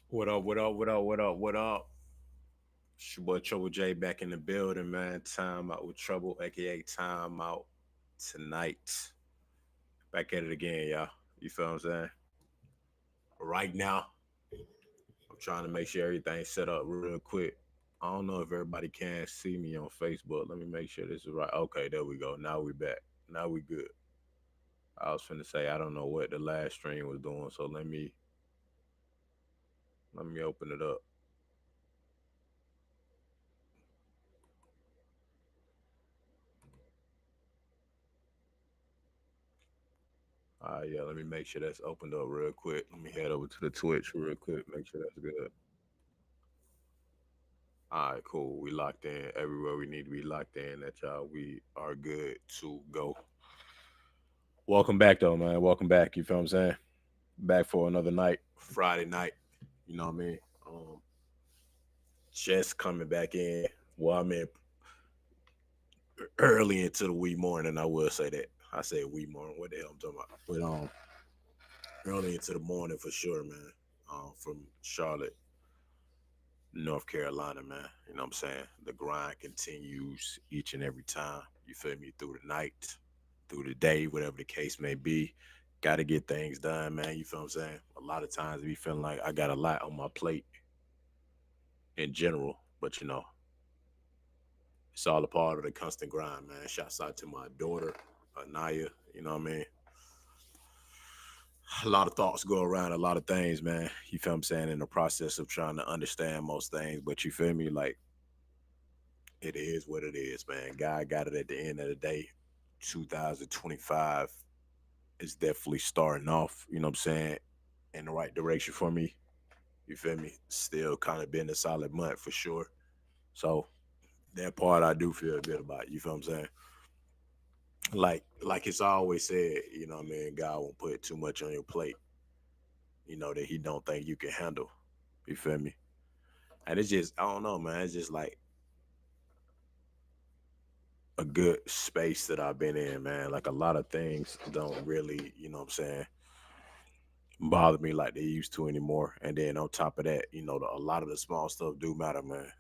What up, what up, what up, what up, what up? It's your boy Trouble J back in the building, man. Time out with Trouble, aka Time Out tonight. Back at it again, y'all. You feel what I'm saying? Right now, I'm trying to make sure everything's set up real quick. I don't know if everybody can see me on Facebook. Let me make sure this is right. Okay, there we go. Now we back. Now we good. I was finna say I don't know what the last stream was doing, so let me open it up. Yeah, let me make sure that's opened up real quick. Let me head over to the Twitch real quick, make sure that's good. All right, cool. We locked in everywhere we need to be locked in. That y'all, we are good to go. Welcome back, though, man. Welcome back. You feel what I'm saying? Back for another night, Friday night. You know what I mean? Um, just coming back in. Well, I'm in early into the wee morning. I will say that. I say wee morning. What the hell I'm talking about? But early into the morning for sure, man. From Charlotte, North Carolina, man. You know what I'm saying? The grind continues each and every time. You feel me? Through the night, through the day, whatever the case may be. Got to get things done, man. You feel what I'm saying? A lot of times we feeling like I got a lot on my plate in general, but it's all a part of the constant grind, man. Shouts out to my daughter, Anaya. You know what I mean? A lot of thoughts go around a lot of things, man. You feel what I'm saying? In the process of trying to understand most things, but you feel me? Like, it is what it is, man. God got it at the end of the day. 2025 is definitely starting off, you know what I'm saying, in the right direction for me. You feel me? Still kind of been a solid month for sure. So that part I do feel good about. You feel what I'm saying? Like it's always said, you know what I mean, God won't put too much on your plate, that he don't think you can handle. You feel me? And it's just, I don't know, man. It's just like a good space that I've been in, man. Like a lot of things don't really, you know what I'm saying, bother me like they used to anymore. And then on top of that, a lot of the small stuff do matter, man.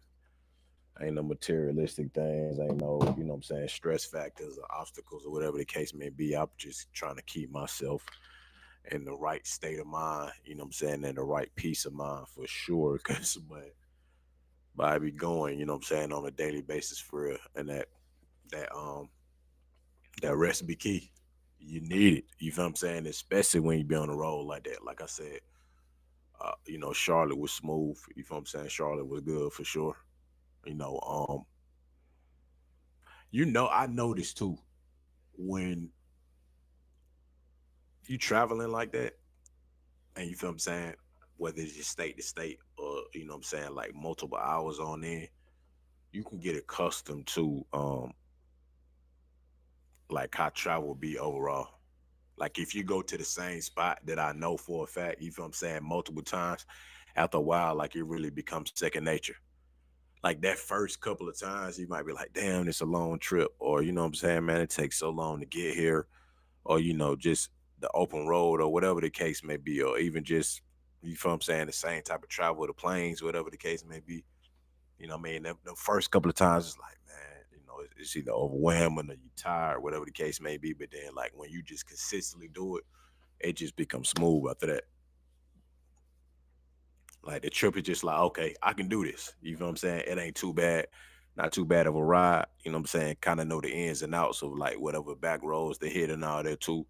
Ain't no materialistic things, ain't no, what I'm saying, stress factors or obstacles or whatever the case may be. I'm just trying to keep myself in the right state of mind, you know what I'm saying, in the right peace of mind for sure. Cause but I be going, you know what I'm saying, on a daily basis for real. And that that rest be key. You need it. You feel what I'm saying? Especially when you be on the road like that. Like I said, Charlotte was smooth. You feel what I'm saying? Charlotte was good for sure. You know, um, I noticed too when you traveling like that, and you feel what I'm saying, whether it's just state to state or you know what I'm saying, like multiple hours on end, you can get accustomed to like how travel be overall. Like if you go to the same spot that I know for a fact, you feel what I'm saying, multiple times, after a while, like it really becomes second nature. Like that first couple of times, you might be like, damn, it's a long trip. Or, you know what I'm saying, man, it takes so long to get here. Or, just the open road or whatever the case may be. Or even just, you feel what I'm saying, the same type of travel, the planes, whatever the case may be. You know what I mean? The first couple of times, it's like, man, it's either overwhelming or you tired, whatever the case may be. But then, like, when you just consistently do it, it just becomes smooth after that. Like the trip is just like, okay, I can do this. You know what I'm saying? It ain't too bad, not too bad of a ride. You know what I'm saying? Kind of know the ins and outs of like whatever back roads they hit and all that too.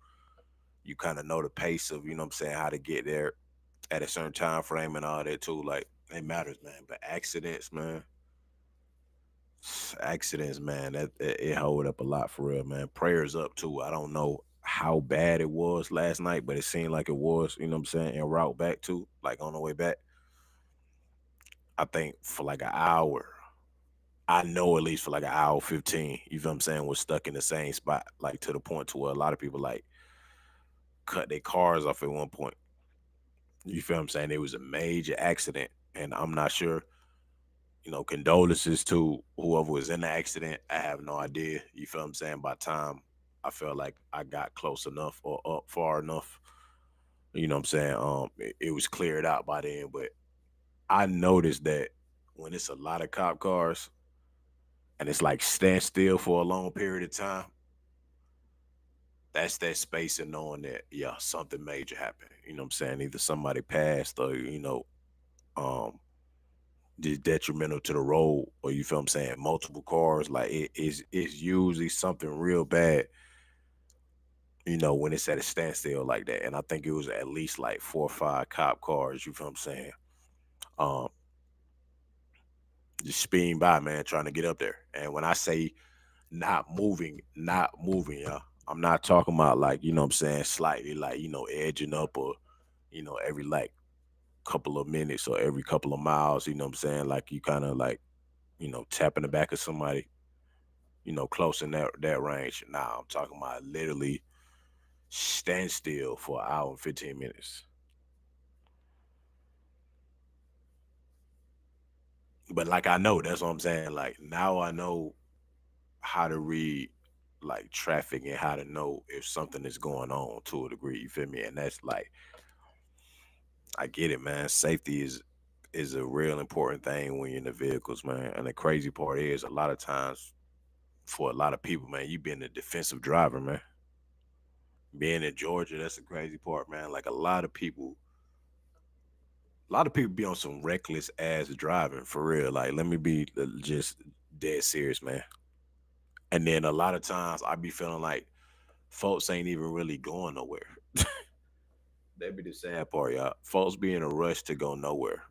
You kind of know the pace of, you know what I'm saying, how to get there at a certain time frame and all that too. Like it matters, man. But accidents, man, accidents, man, that it hold up a lot for real, man. Prayers up too. I don't know how bad it was last night, but it seemed like it was, you know what I'm saying, en route back to, like on the way back. I think for like an hour. I know at least for like an hour 15, you feel what I'm saying, was stuck in the same spot, like to the point to where a lot of people like cut their cars off at one point. You feel what I'm saying? It was a major accident. And I'm not sure, condolences to whoever was in the accident. I have no idea. You feel what I'm saying? By the time I felt like I got close enough or up far enough, you know what I'm saying? It was cleared out by then, but I noticed that when it's a lot of cop cars and it's like stand still for a long period of time, that's that space of knowing that, yeah, something major happened. You know what I'm saying? Either somebody passed or, um, just detrimental to the road, or you feel what I'm saying, multiple cars. Like it's usually something real bad, when it's at a standstill like that. And I think it was at least like 4 or 5 cop cars, you feel what I'm saying? Um, just speeding by, man, trying to get up there. And when I say not moving, y'all, I'm not talking about like, you know what I'm saying, slightly like, edging up or, every like couple of minutes or every couple of miles, you know what I'm saying? Like you kind of like, tapping the back of somebody, close in that range. Nah, I'm talking about literally stand still for an hour and 15 minutes. But like I know, that's what I'm saying. Like now I know how to read like traffic and how to know if something is going on to a degree. You feel me? And that's like I get it, man. Safety is a real important thing when you're in the vehicles, man. And the crazy part is a lot of times for a lot of people, man, you being a defensive driver, man. Being in Georgia, that's the crazy part, man. Like a lot of people be on some reckless ass driving for real. Like, let me be just dead serious, man. And then a lot of times I be feeling like folks ain't even really going nowhere. That be the sad part, y'all. Folks be in a rush to go nowhere.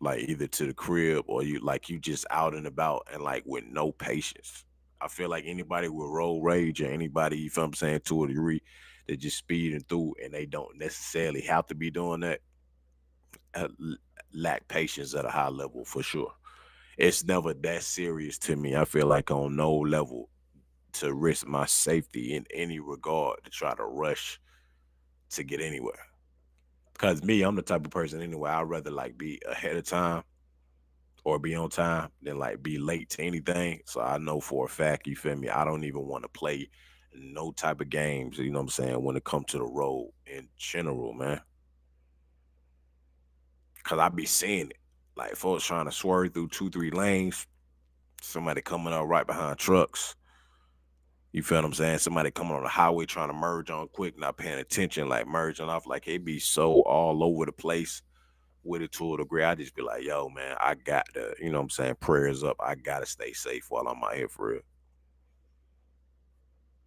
Like either to the crib or you just out and about and like with no patience. I feel like anybody with road rage or anybody, you feel what I'm saying, to a degree, they just speeding through and they don't necessarily have to be doing that, lack patience at a high level for sure. It's never that serious to me. I feel like on no level to risk my safety in any regard to try to rush to get anywhere. Cause me, I'm the type of person anyway. I'd rather like be ahead of time or be on time than like be late to anything. So I know for a fact, you feel me, I don't even want to play no type of games, you know what I'm saying, when it comes to the road in general, man. Cause I be seeing it. Like folks trying to swerve through 2, 3 lanes, somebody coming up right behind trucks. You feel what I'm saying? Somebody coming on the highway trying to merge on quick, not paying attention, like merging off, like it be so all over the place with it to a degree. I just be like, yo, man, I got to, you know what I'm saying, prayers up. I gotta stay safe while I'm out here for real.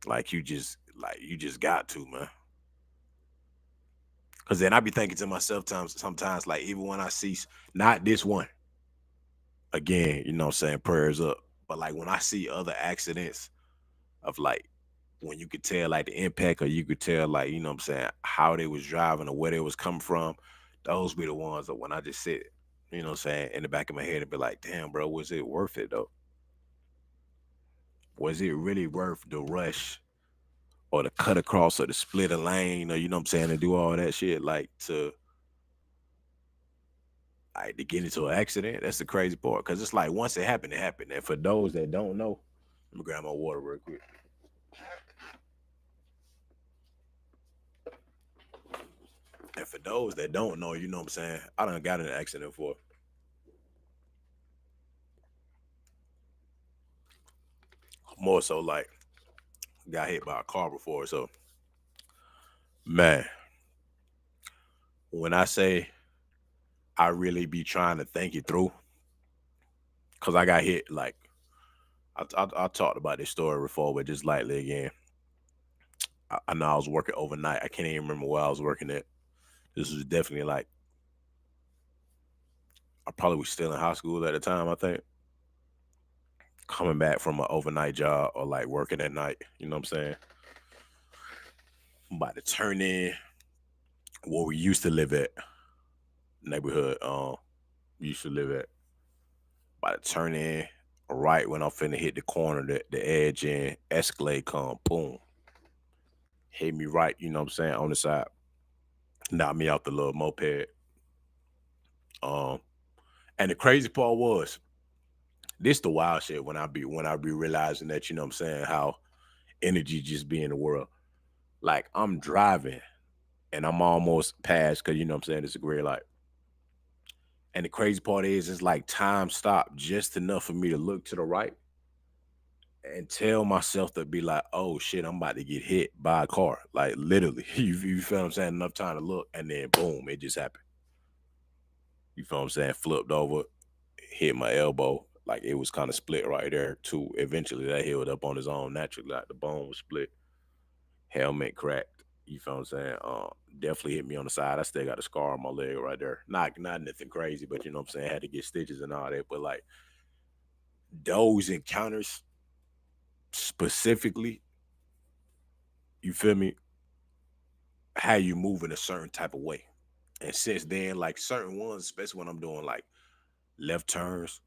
Like you just got to, man. Cause then I be thinking to myself sometimes, like even when I see not this one, again, you know what I'm saying, prayers up. But like when I see other accidents of like when you could tell like the impact or you could tell like, you know what I'm saying, how they was driving or where they was coming from, those be the ones that when I just sit, you know what I'm saying, in the back of my head and be like, damn, bro, was it worth it though? Was it really worth the rush or the cut across or the split a lane or you know what I'm saying to do all that shit to get into an accident? That's the crazy part. Cause it's like once it happened, it happened. And for those that don't know, let me grab my water real quick. And for those that don't know, you know what I'm saying, I done got in an accident before. More so like got hit by a car before. So man, when I say I really be trying to think it through, cause I got hit like I talked about this story before, but just lightly again. I know I was working overnight. I can't even remember where I was working at. This was definitely like I probably was still in high school at the time. I think coming back from an overnight job or like working at night. You know what I'm saying? I'm about to turn in where we used to live at neighborhood. We used to live at. About to turn in right when I'm finna hit the corner, the edge and Escalade come, boom, hit me right. You know what I'm saying on the side, knocked me out the little moped. Um, and the crazy part was this the wild shit when I be realizing that you know what I'm saying how energy just be in the world. Like I'm driving and I'm almost past because you know what I'm saying it's a great light. And the crazy part is, it's like time stopped just enough for me to look to the right and tell myself to be like, oh shit, I'm about to get hit by a car. Like literally, you feel what I'm saying? Enough time to look, and then boom, it just happened. You feel what I'm saying? Flipped over, hit my elbow. Like it was kind of split right there too. Eventually that healed up on his own naturally. Like the bone was split, helmet cracked. You feel what I'm saying? Definitely hit me on the side. I still got a scar on my leg right there. Not nothing crazy, but you know what I'm saying? Had to get stitches and all that. But like those encounters specifically, you feel me? How you move in a certain type of way. And since then, like certain ones, especially when I'm doing like left turns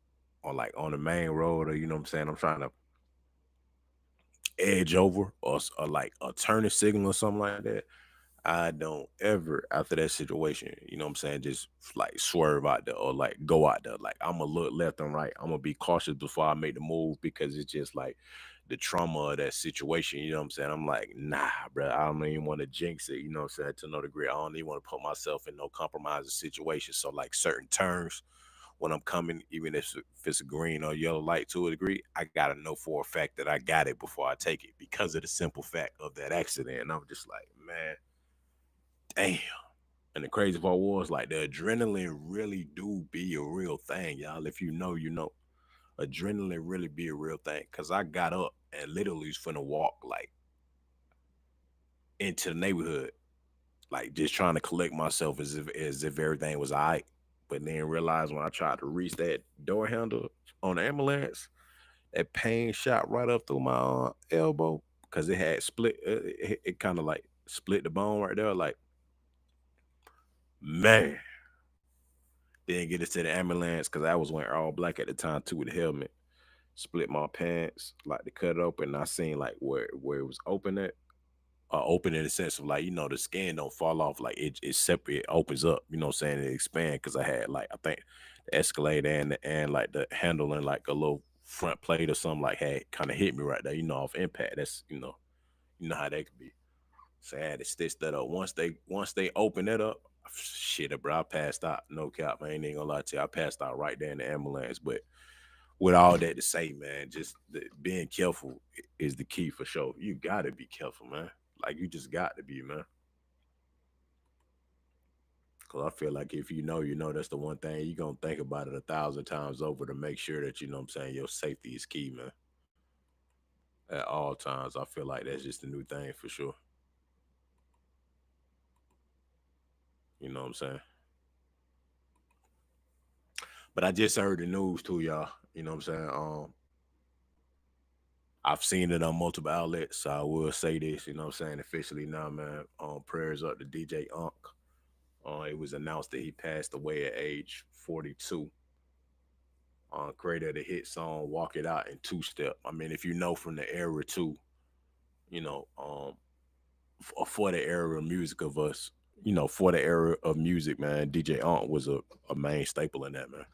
or like on the main road, or you know what I'm saying, I'm trying to edge over or like a turning signal or something like that. I don't ever after that situation, you know what I'm saying, just like swerve out there or like go out there. Like I'm gonna look left and right. I'm gonna be cautious before I make the move because it's just like the trauma of that situation. You know what I'm saying? I'm like, nah, bro. I don't even want to jinx it. You know what I'm saying? To no degree, I don't even want to put myself in no compromising situation. So like certain turns when I'm coming, even if it's a green or yellow light to a degree, I gotta know for a fact that I got it before I take it because of the simple fact of that accident. And I'm just like, man, damn. And the crazy part was like the adrenaline really do be a real thing, y'all. If you know, you know. Adrenaline really be a real thing. Cause I got up and literally was finna walk like into the neighborhood, like just trying to collect myself as if everything was all right. But then realized when I tried to reach that door handle on the ambulance, that pain shot right up through my elbow because it had split. It kind of like split the bone right there. Like man, didn't get it to the ambulance because I was wearing all black at the time too with the helmet. Split my pants, like to cut it open. I seen like where it was open at, open in the sense of like the skin don't fall off, like it's separate, it opens up. You know what I'm saying? It expand because I had like I think the escalator and like the handle and like a little front plate or something like had kind of hit me right there. Off impact. That's you know how that could be. So I had to stitch that up. Once they opened it up, shit, bro, I passed out. No cap, man. I ain't even gonna lie to you. I passed out right there in the ambulance. But with all that to say, man, just being careful is the key for sure. You gotta be careful, man. Like you just got to be, man. Cause I feel like if you know, that's the one thing you're gonna think about it 1,000 times over to make sure that you know what I'm saying your safety is key, man. At all times. I feel like that's just a new thing for sure. You know what I'm saying? But I just heard the news too, y'all. You know what I'm saying? I've seen it on multiple outlets, so I will say this, you know what I'm saying, officially now, man. Prayers up to DJ Unk. It was announced that he passed away at age 42. Creator of the hit song "Walk It Out" in Two Step. I mean, if you know from the era too, you know, for the era of music of us, for the era of music, man, DJ Unk was a main staple in that, man.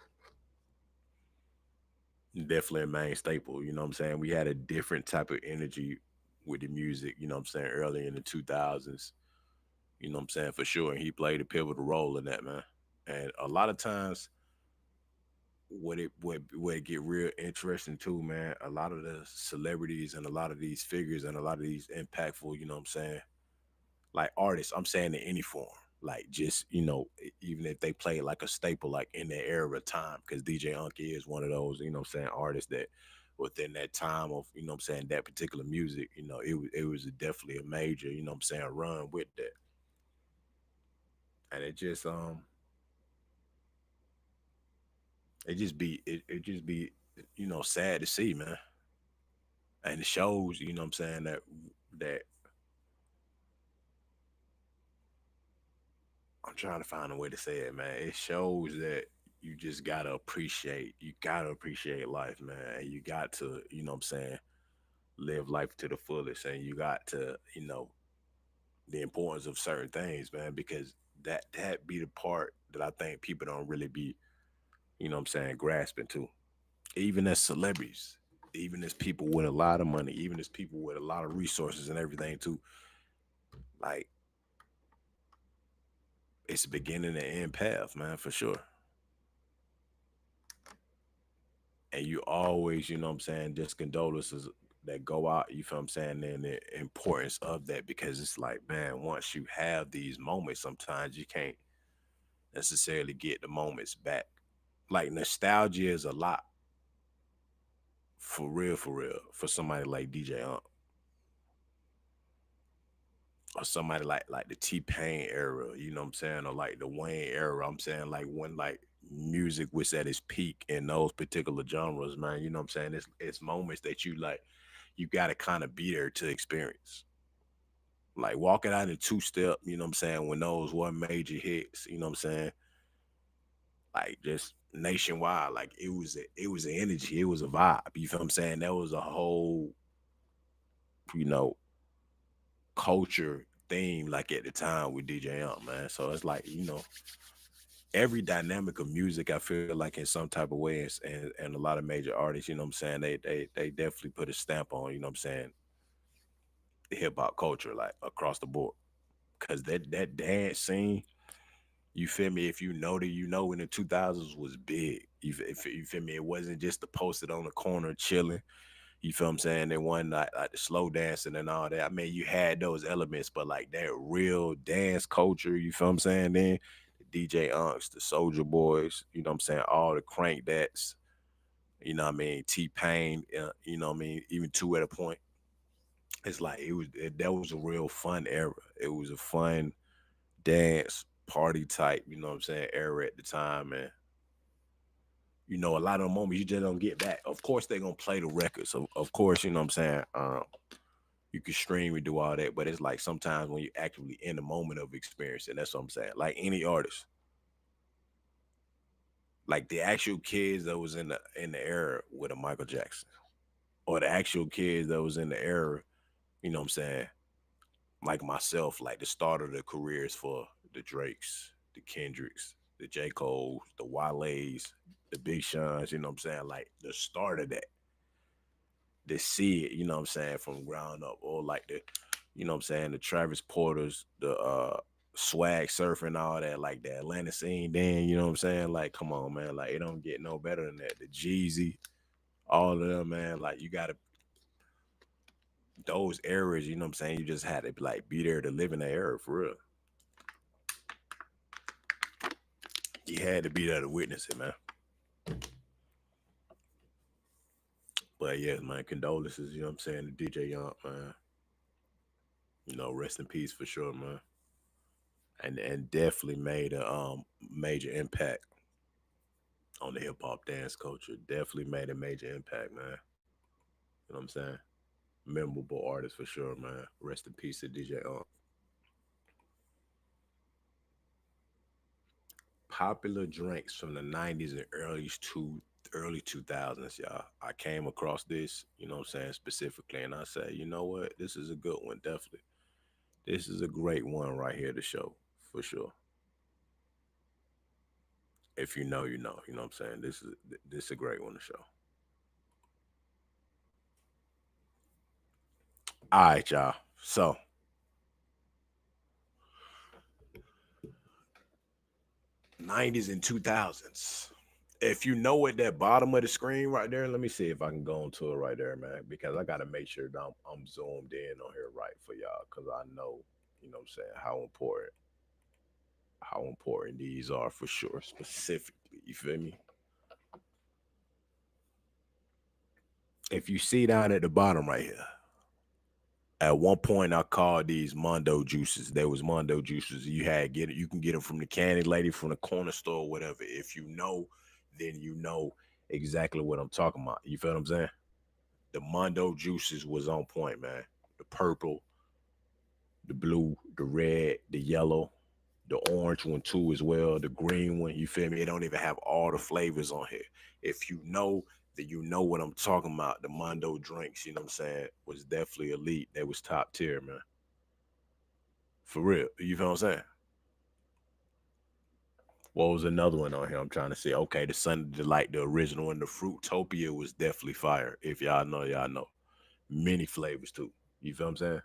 Definitely a main staple. You know what I'm saying? We had a different type of energy with the music. You know what I'm saying? Early in the 2000s. You know what I'm saying? For sure, and he played a pivotal role in that, man. And a lot of times what it get real interesting too, man. A lot of the celebrities and a lot of these figures and a lot of these impactful, you know what I'm saying, like artists, I'm saying in any form, like just even if they play like a staple, like in their era of time, because DJ Unky is one of those, you know what I'm saying, artists that within that time of, you know what I'm saying, that particular music, it was definitely a major, you know what I'm saying, run with that. And it just be sad to see, man. And it shows, you know what I'm saying, that I'm trying to find a way to say it, man. It shows that you gotta appreciate life, man. And you got to, you know what I'm saying, live life to the fullest. And you got to, the importance of certain things, man, because that be the part that I think people don't really be, you know what I'm saying, grasping to. Even as celebrities, even as people with a lot of money, even as people with a lot of resources and everything too. Like it's a beginning and end path, man, for sure. and you always, you know what I'm saying, just condolences that go out, you feel what I'm saying, and the importance of that, because it's like, man, once you have these moments, sometimes you can't necessarily get the moments back. Like nostalgia is a lot, for real, for somebody like DJ or somebody like the T-Pain era, you know what I'm saying, or like the Wayne era. I'm saying like when like music was at its peak in those particular genres, man. You know what I'm saying? It's moments that you like you gotta kind of be there to experience. Like walking out in two step, you know what I'm saying, when those were major hits, you know what I'm saying? Like just nationwide, like it was an energy, it was a vibe. You feel what I'm saying? That was a whole, you know, culture theme like at the time with DJ Young, man. So it's like, you know, every dynamic of music, I feel like in some type of way, and a lot of major artists, you know what I'm saying, they definitely put a stamp on, you know what I'm saying, the hip hop culture, like across the board. Cause that dance scene, you feel me? If you know that, you know, in the 2000s was big. You feel me? It wasn't just the posted on the corner chilling. You feel what I'm saying? They won like the slow dancing and all that. I mean, you had those elements, but like that real dance culture, you feel what I'm saying? Then the DJ Unks, the Soldier Boys, you know what I'm saying? All the crank that's, you know what I mean? T-Pain, you know what I mean? Even two at a point. It's like that was a real fun era. It was a fun dance party type, you know what I'm saying, era at the time. And you know, a lot of the moments you just don't get back. Of course, they're gonna play the records. Of course, you know what I'm saying. You can stream and do all that, but it's like sometimes when you're actually in the moment of experience, and that's what I'm saying. Like any artist, like the actual kids that was in the era with a Michael Jackson, or the actual kids that was in the era, you know what I'm saying, like myself, like the start of the careers for the Drakes, the Kendricks, the J. Cole's, the Wale's, the Big Sean's, you know what I'm saying? Like the start of that, to see it, you know what I'm saying, from ground up, or like the, you know what I'm saying, the Travis Porters, the swag surfing, all that, like the Atlanta scene, then, you know what I'm saying? Like, come on, man, like it don't get no better than that. The Jeezy, all of them, man, like you gotta those eras, you know what I'm saying? You just had to like be there to live in the era for real. You had to be there to witness it, man. But yeah, man, condolences, you know what I'm saying, to DJ Young, man. You know, rest in peace for sure, man. And definitely made a major impact on the hip hop dance culture. Definitely made a major impact, man. You know what I'm saying? Memorable artist for sure, man. Rest in peace to DJ. Popular drinks from the '90s and early 2000s, y'all. I came across this, you know what I'm saying, specifically, and I say, you know what, this is a good one, definitely. This is a great one right here to show for sure. If you know, you know. You know what I'm saying? This is a great one to show. All right, y'all. So 90s and 2000s. If you know at that bottom of the screen right there, let me see if I can go into it right there, man, because I gotta make sure that I'm zoomed in on here right for y'all, because I know, you know what I'm saying, how important these are for sure, specifically. You feel me? If you see down at the bottom right here, at one point I called these Mondo juices. There was Mondo juices. You had get it. You can get them from the candy lady, from the corner store, whatever. If you know, then you know exactly what I'm talking about. You feel what I'm saying? The Mondo juices was on point, man. The purple, the blue, the red, the yellow, the orange one too as well, the green one. You feel me? It don't even have all the flavors on here. If you know that, you know what I'm talking about. The Mondo drinks, you know what I'm saying, was definitely elite. They was top tier, man. For real. You feel what I'm saying? What was another one on here? I'm trying to say. Okay, the Sunday Delight, the original one, the Fruitopia was definitely fire. If y'all know, y'all know. Many flavors too. You feel what I'm saying?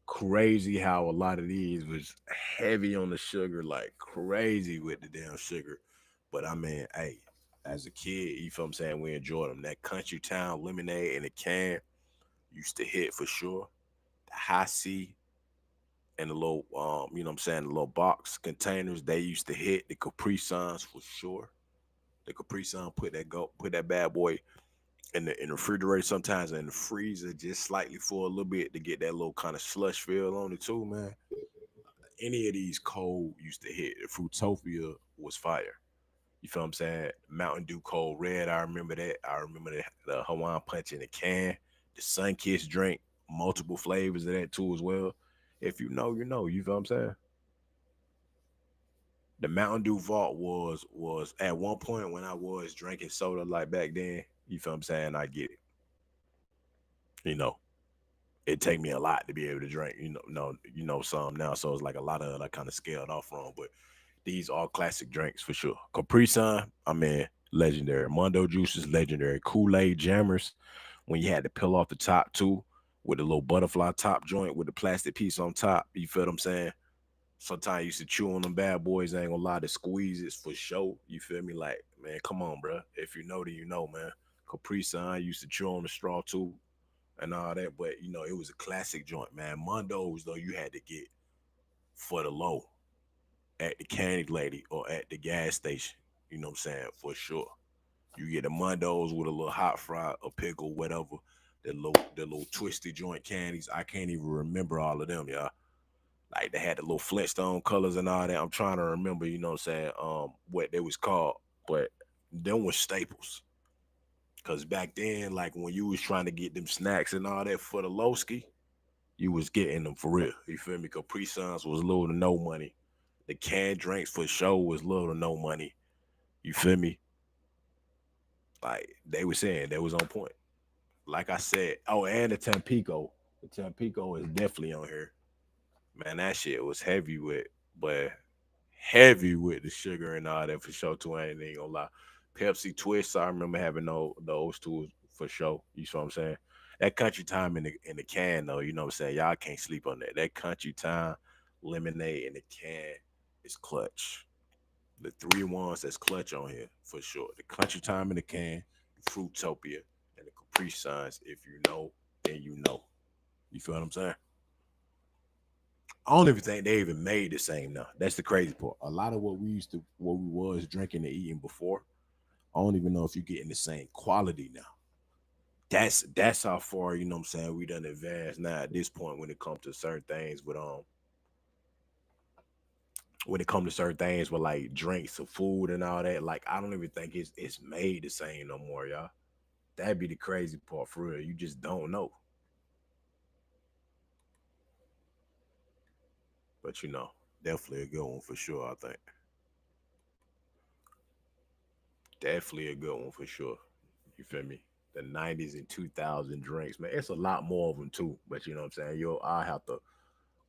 Crazy how a lot of these was heavy on the sugar, like crazy with the damn sugar. But I mean, hey, as a kid, you feel what I'm saying? We enjoyed them. That Country Town lemonade in a can used to hit for sure. The High C and the little you know what I'm saying, the little box containers, they used to hit. The Capri Suns for sure. The Capri Sun put that bad boy in the refrigerator sometimes in the freezer just slightly for a little bit to get that little kind of slush feel on it too, man. Any of these cold used to hit. The Fruitopia was fire. You feel what I'm saying? Mountain Dew Cold Red, I remember that. I remember the Hawaiian Punch in a can, the Sun Kiss drink, multiple flavors of that too as well. If you know, you know. You feel what I'm saying? The Mountain Dew Vault was at one point when I was drinking soda like back then. You feel what I'm saying? I get it. You know, it take me a lot to be able to drink. Some now, so it's like a lot of I kind of scaled off from. But these are classic drinks for sure. Capri Sun, I mean, legendary. Mondo Juice legendary. Kool-Aid Jammers, when you had to peel off the top too, with the little butterfly top joint with the plastic piece on top. You feel what I'm saying? Sometimes you used to chew on them bad boys. I ain't gonna lie, the squeezes for sure. You feel me? Like, man, come on, bro. If you know, then you know, man. Capri Sun, I used to chew on the straw too and all that, but it was a classic joint, man. Mondo's though, you had to get for the low at the candy lady or at the gas station. You know what I'm saying? For sure. You get the Mondo's with a little hot fry, a pickle, whatever. The little twisty joint candies. I can't even remember all of them, y'all. Like they had the little Flintstone colors and all that. I'm trying to remember, you know what I'm saying, what they was called. But them was staples. Cause back then, like when you was trying to get them snacks and all that for the low ski, you was getting them for real. You feel me? Capri Suns was little to no money. The canned drinks for sure was little to no money. You feel me? Like they were saying, that was on point. Like I said, oh, and the Tampico. The Tampico is definitely on here. Man, that shit was but heavy with the sugar and all that for sure too. I ain't even gonna lie. Pepsi Twist, I remember having those two for sure. You know what I'm saying? That country time in the can though, you know what I'm saying? Y'all can't sleep on that. That country time lemonade in the can is clutch. The three ones that's clutch on here for sure. The country time in the can, the Fruitopia, and the Capri Suns. If you know, then you know. You feel what I'm saying? I don't even think they even made the same now. That's the crazy part. A lot of what we was drinking and eating before, I don't even know if you're getting the same quality now. That's how far, you know what I'm saying, we done advanced now at this point when it comes to certain things with like drinks or food and all that. Like I don't even think it's made the same no more, y'all. That'd be the crazy part for real. You just don't know. But definitely a good one for sure, I think. Definitely a good one for sure. You feel me? The 90s and 2000 drinks, man. It's a lot more of them too. But you know what I'm saying? I have to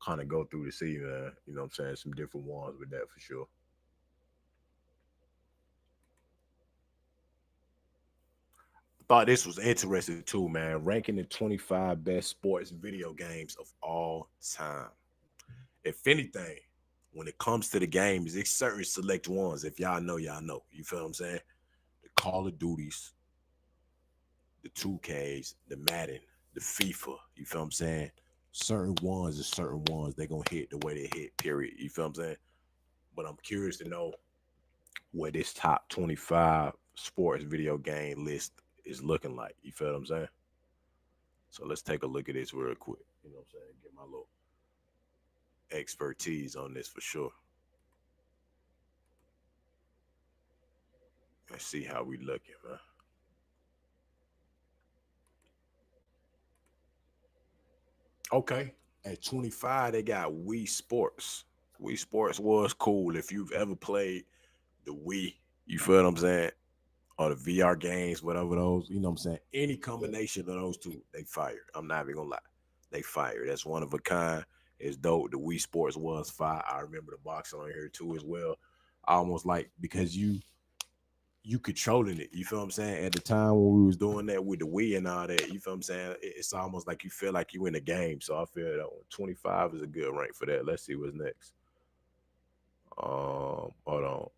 kind of go through to see, man. You know what I'm saying? Some different ones with that for sure. Thought this was interesting too, man. Ranking the 25 best sports video games of all time. If anything, when it comes to the games, it's certain select ones. If y'all know, y'all know. You feel what I'm saying? The Call of Duties, the 2Ks, the Madden, the FIFA. You feel what I'm saying? Certain ones are certain ones. They're gonna hit the way they hit, period. You feel what I'm saying? But I'm curious to know what this top 25 sports video game list is looking like. You feel what I'm saying? So let's take a look at this real quick. You know what I'm saying? Get my little expertise on this for sure. Let's see how we looking, man. Okay. At 25, they got Wii Sports. Wii Sports was cool. If you've ever played the Wii, you feel what I'm saying? Or the VR games, whatever those, you know what I'm saying? Any combination of those two, they fired. I'm not even gonna lie. They fired. That's one of a kind. It's dope. The Wii Sports was fire. I remember the boxing on here too as well. Almost like because you controlling it. You feel what I'm saying? At the time when we was doing that with the Wii and all that, you feel what I'm saying? It's almost like you feel like you in a game. So I feel that 25 is a good rank for that. Let's see what's next. Hold on.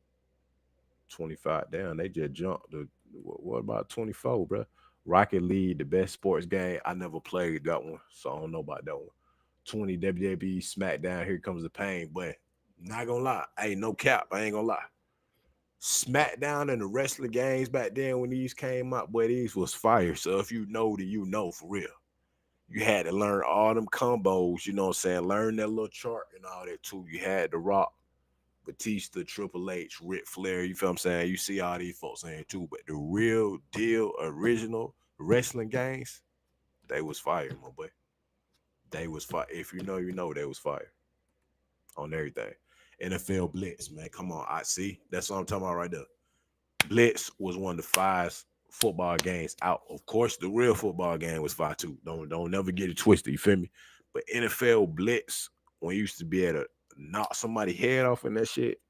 25. Damn, they just jumped. What about 24, bro? Rocket League, the best sports game. I never played that one, so I don't know about that one. 20 WWE SmackDown. Here comes the pain, but not gonna lie, ain't no cap. I ain't gonna lie. SmackDown and the wrestling games back then when these came out, boy, these was fire. So if you know that you know for real. You had to learn all them combos, you know what I'm saying? Learn that little chart and all that too. You had The Rock, Batista, Triple H, Ric Flair, you feel what I'm saying? You see all these folks in too, but the real deal, original wrestling games, they was fire, my boy. They was fire. If you know, you know they was fire on everything. NFL Blitz, man. Come on. I see. That's what I'm talking about right there. Blitz was one of the five football games out. Of course, the real football game was 5-2. Don't never get it twisted. You feel me? But NFL Blitz, when you used to be able to knock somebody head off and that shit,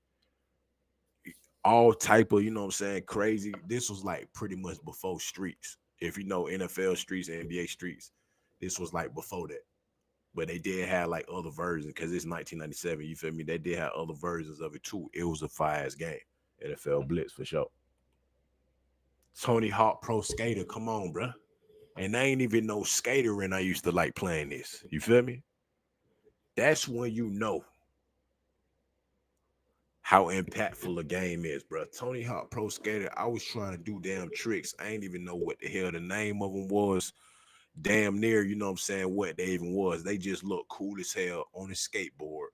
all type of, you know what I'm saying, crazy. This was like pretty much before streets. If you know NFL streets, NBA streets, this was like before that. But they did have like other versions because it's 1997. You feel me? They did have other versions of it too. It was a fire game. NFL Blitz for sure. Tony Hawk Pro Skater, come on, bro. And I ain't even no skater, and I used to like playing this. You feel me? That's when you know how impactful a game is, bro. Tony Hawk Pro Skater, I was trying to do damn tricks. I ain't even know what the hell the name of them was. Damn near, you know what I'm saying, what they even was. They just look cool as hell on a skateboard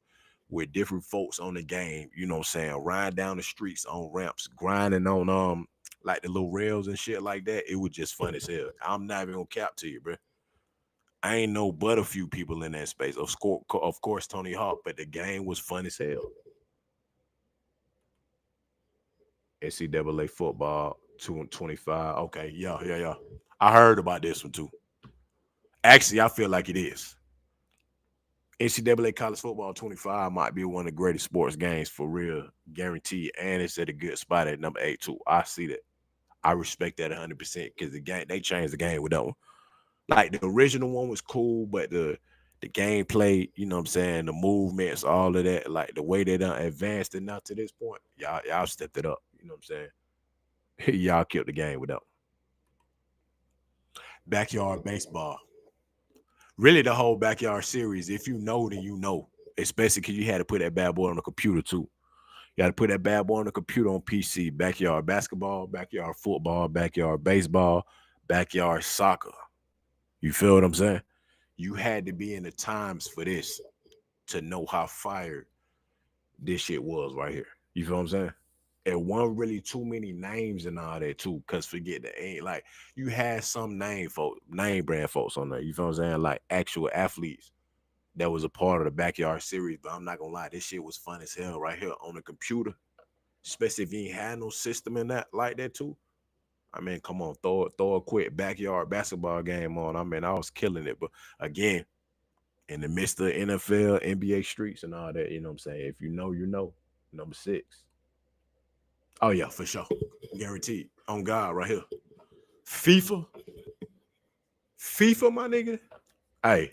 with different folks on the game, you know what I'm saying, riding down the streets on ramps, grinding on like the little rails and shit like that. It was just fun as hell. I'm not even gonna cap to you, bro. I ain't know but a few people in that space. Of course, Tony Hawk, but the game was fun as hell. NCAA football 225. Okay, yeah. I heard about this one too. Actually, I feel like it is. NCAA college football 25 might be one of the greatest sports games for real, guaranteed. And it's at a good spot at number 8 too. I see that. I respect that 100% because the game they changed the game with that one. Like the original one was cool, but the gameplay, you know what I'm saying, the movements, all of that, like the way they done advanced it now to this point, y'all stepped it up. You know what I'm saying? Y'all killed the game with that one. Backyard baseball. Really the whole backyard series. If you know, then you know. Especially because you had to put that bad boy on the computer too. You got to put that bad boy on the computer on PC. Backyard basketball, backyard football, backyard baseball, backyard soccer. You feel what I'm saying? You had to be in the times for this to know how fire this shit was right here. You feel what I'm saying? It wasn't really too many names and all that too, cause forget that ain't like you had some name brand folks on there. You feel what I'm saying? Like actual athletes that was a part of the backyard series. But I'm not gonna lie, this shit was fun as hell right here on the computer. Especially if you ain't had no system in that like that too. I mean, come on, throw a quick backyard basketball game on. I mean, I was killing it. But again, in the midst of NFL, NBA streets and all that, you know what I'm saying? If you know, you know. Number 6. Oh yeah, for sure. Guaranteed. On God right here. FIFA. FIFA, my nigga. Hey,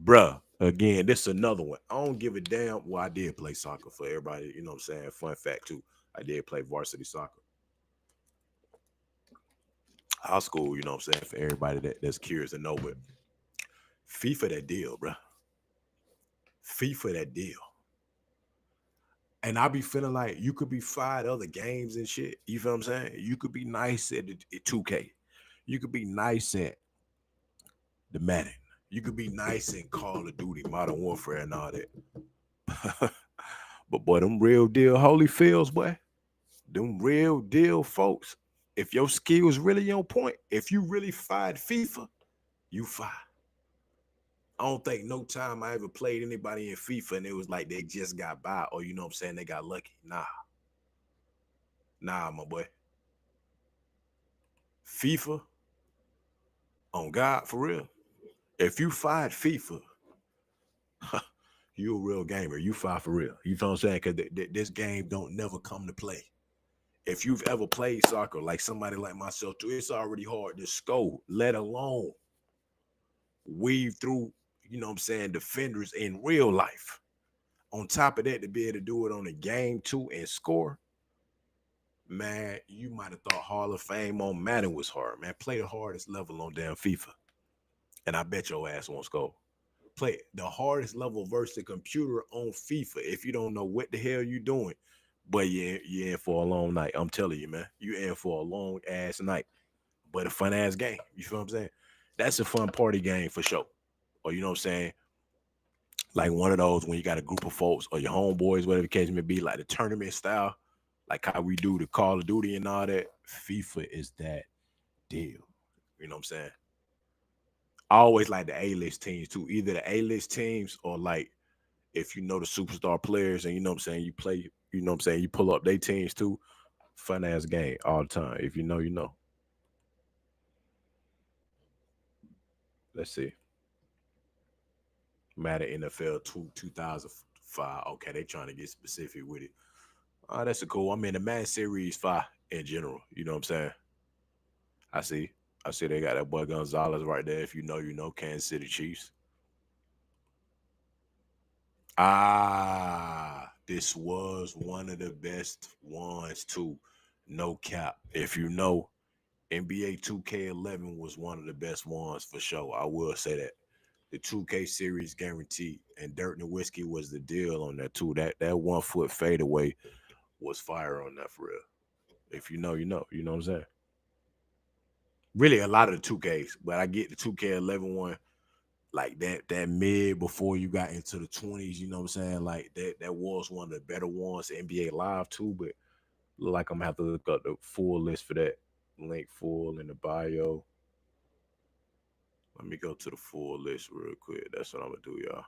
bruh. Again, this is another one. I don't give a damn. Well, I did play soccer for everybody. You know what I'm saying? Fun fact too. I did play varsity soccer. High school, you know what I'm saying? For everybody that's curious to know, but FIFA that deal, bruh. FIFA that deal. And I be feeling like you could be 5 other games and shit. You feel what I'm saying? You could be nice at 2K. You could be nice at the Madden. You could be nice in Call of Duty, Modern Warfare, and all that. But boy, them real deal Holyfields, boy. Them real deal folks. If your skills really on point, if you really fired FIFA, you fire. I don't think no time I ever played anybody in FIFA and it was like they just got by or you know what I'm saying, they got lucky. Nah, my boy. FIFA on God for real. If you fired FIFA, you a real gamer. You fight for real. You know what I'm saying? Because this game don't never come to play. If you've ever played soccer, like somebody like myself too, it's already hard to score, let alone weave through, you know what I'm saying, defenders in real life. On top of that, to be able to do it on a game too and score, Man, you might have thought Hall of Fame on Madden was hard, man. Play the hardest level on damn FIFA, and I bet your ass won't score. Play the hardest level versus the computer on FIFA. If you don't know what the hell you doing, but you're in for a long night. I'm telling you, man, you in for a long ass night, but a fun ass game. You feel what I'm saying? That's a fun party game for sure. Or you know what I'm saying? Like one of those when you got a group of folks or your homeboys, whatever the case may be, like the tournament style, like how we do the Call of Duty and all that. FIFA is that deal. You know what I'm saying? I always like the A-list teams too. Either the A-list teams or like if you know the superstar players and you know what I'm saying, you play, you know what I'm saying, you pull up their teams too. Fun ass game all the time. If you know, you know. Let's see. Madden NFL 2005. Okay, they trying to get specific with it. Oh, that's a cool. I mean, the Madden Series 5 in general. You know what I'm saying? I see. I see they got that boy Gonzalez right there. If you know, you know, Kansas City Chiefs. This was one of the best ones too. No cap. If you know, NBA 2K11 was one of the best ones for sure. I will say that. The 2K series guaranteed. And Dirt and Whiskey was the deal on that too. That 1 foot fadeaway was fire on that for real. If you know, you know. You know what I'm saying? Really a lot of the 2Ks, but I get the 2K11 one like that mid before you got into the 20s, you know what I'm saying? Like that was one of the better ones, NBA Live too, but look like I'm gonna have to look up the full list for that. Link full in the bio. Let me go to the full list real quick. That's what I'm gonna do, y'all.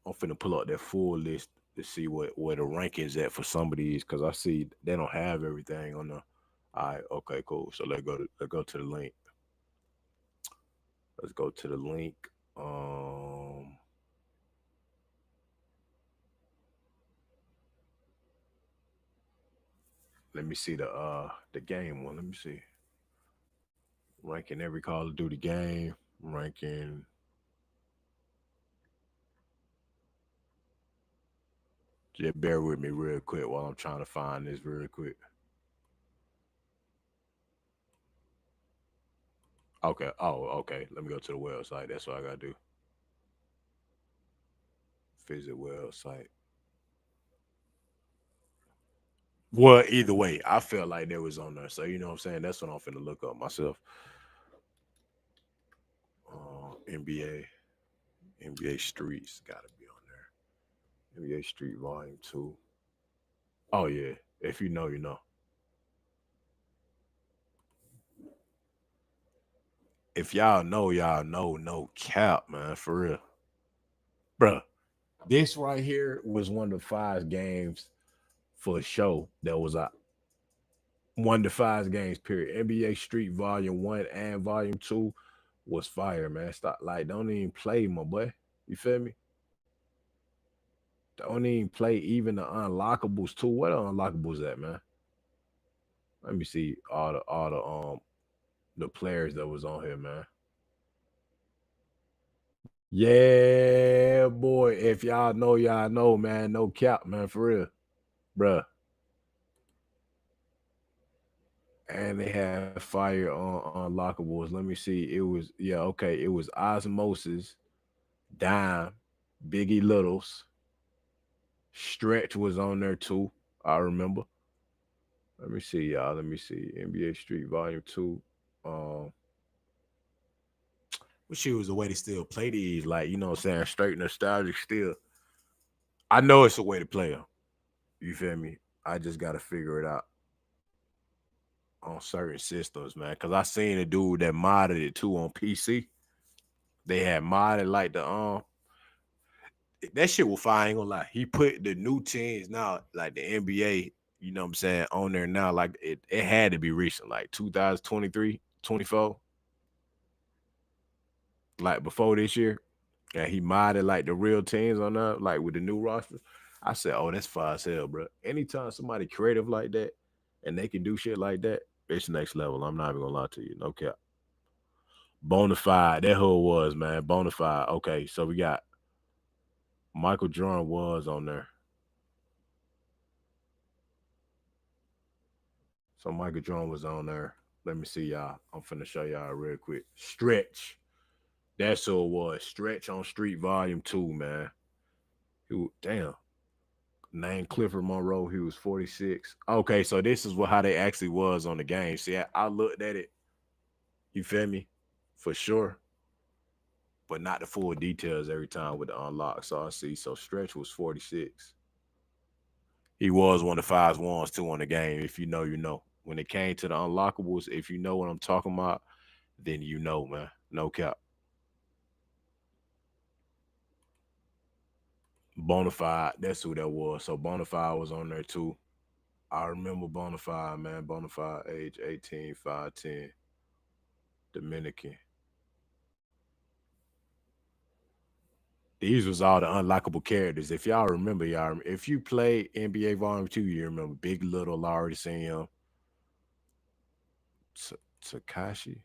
I'm finna pull up that full list to see what where the rankings at for some of these because I see they don't have everything on the. All right, okay, cool. So let's go to the link. Let's go to the link. Um, Let me see the game one. Let me see. Ranking every Call of Duty game. Ranking. Just bear with me real quick while I'm trying to find this real quick. Okay. Oh, okay. Let me go to the website. That's what I gotta do. Visit website. Well, either way, I felt like there was on there. So you know what I'm saying? That's what I'm finna look up myself. NBA. NBA Streets gotta be on there. NBA Street Volume 2. Oh yeah. If you know, you know. If y'all know, no cap, man, for real. Bruh, this right here was one of the 5 games for a show that was a one of the 5 games, period. NBA Street Volume 1 and Volume 2 was fire, man. Stop like don't even play, my boy. You feel me? Don't even play even the unlockables too. What are unlockables at, man? Let me see all the players that was on here, man. Yeah, boy. If y'all know, man. No cap, man, for real. Bruh. And they had fire on unlockables. Let me see. It was yeah, okay. It was Osmosis, Dime, Biggie Littles, Stretch was on there too. I remember. Let me see, y'all. Let me see. NBA Street Volume 2. Um, which was a way to still play these, like, you know what I'm saying, straight nostalgic still. I know it's a way to play them. You feel me? I just gotta figure it out on certain systems, man. Cause I seen a dude that modded it too on PC. They had modded like the that shit was fire. I ain't gonna lie. He put the new teams now, like the NBA, you know what I'm saying, on there now. Like it had to be recent, like 2023, 24, like before this year. And he modded like the real teams on there, like with the new roster. I said, oh, that's fire as hell, bro. Anytime somebody creative like that and they can do shit like that, it's next level. I'm not even gonna lie to you. No cap. Bonafide, that who it was, man. Bonafide. Okay, so we got Michael Jordan was on there. So Michael Jordan was on there. Let me see y'all. I'm finna show y'all real quick. Stretch. That's who it was. Stretch on Street Volume 2, man. Damn. Name Clifford Monroe. He was 46. Okay, so this is how they actually was on the game. See, I looked at it. You feel me? For sure. But not the full details every time with the unlock. So I see. So Stretch was 46. He was one of the 5 ones too on the game. If you know, you know. When it came to the unlockables, if you know what I'm talking about, then you know, man. No cap. Bonafide, that's who that was. So Bonafide was on there too. I remember Bonafide, man. Bonafide, age 18, 5'10", Dominican. These was all the unlockable characters. If y'all remember, if you played NBA Volume 2, you remember Big Little, I already seen him. Takashi.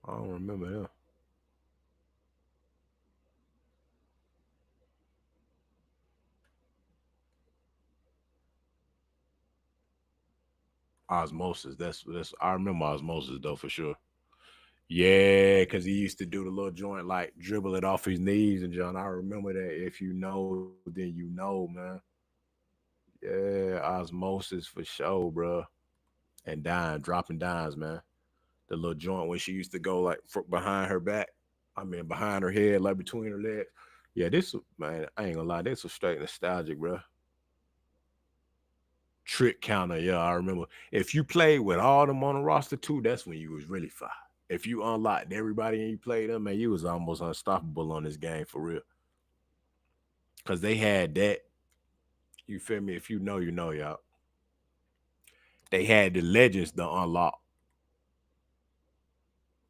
I don't remember him. Osmosis. That's I remember Osmosis though for sure. Yeah, because he used to do the little joint like dribble it off his knees and John. I remember that. If you know, then you know, man. Yeah, Osmosis for sure, bro. And dropping dimes, man. The little joint when she used to go like behind her back. I mean, behind her head, like between her legs. Yeah, man, I ain't gonna lie, this was straight nostalgic, bro. Trick counter, yeah, I remember. If you played with all them on the roster too, that's when you was really fire. If you unlocked everybody and you played them, man, you was almost unstoppable on this game for real. Cause they had that. You feel me? If you know, you know, y'all. They had the legends to unlock.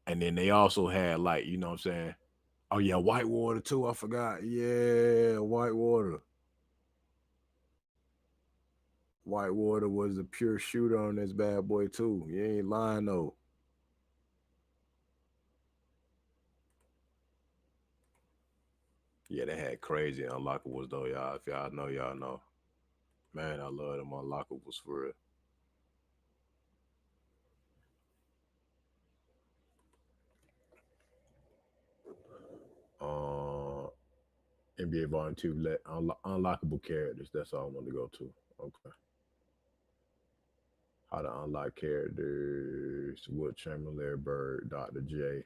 And then they also had like, you know what I'm saying? Oh yeah, Whitewater too. I forgot. Yeah, Whitewater. Whitewater was a pure shooter on this bad boy too. You ain't lying though. Yeah, they had crazy unlockables though, y'all. If y'all know, y'all know. Man, I love them unlockables for real. Uh, NBA Volume 2 unlockable characters. That's all I want to go to. Okay. How to unlock characters. Wood Chamberlain, Larry Bird, Dr. J.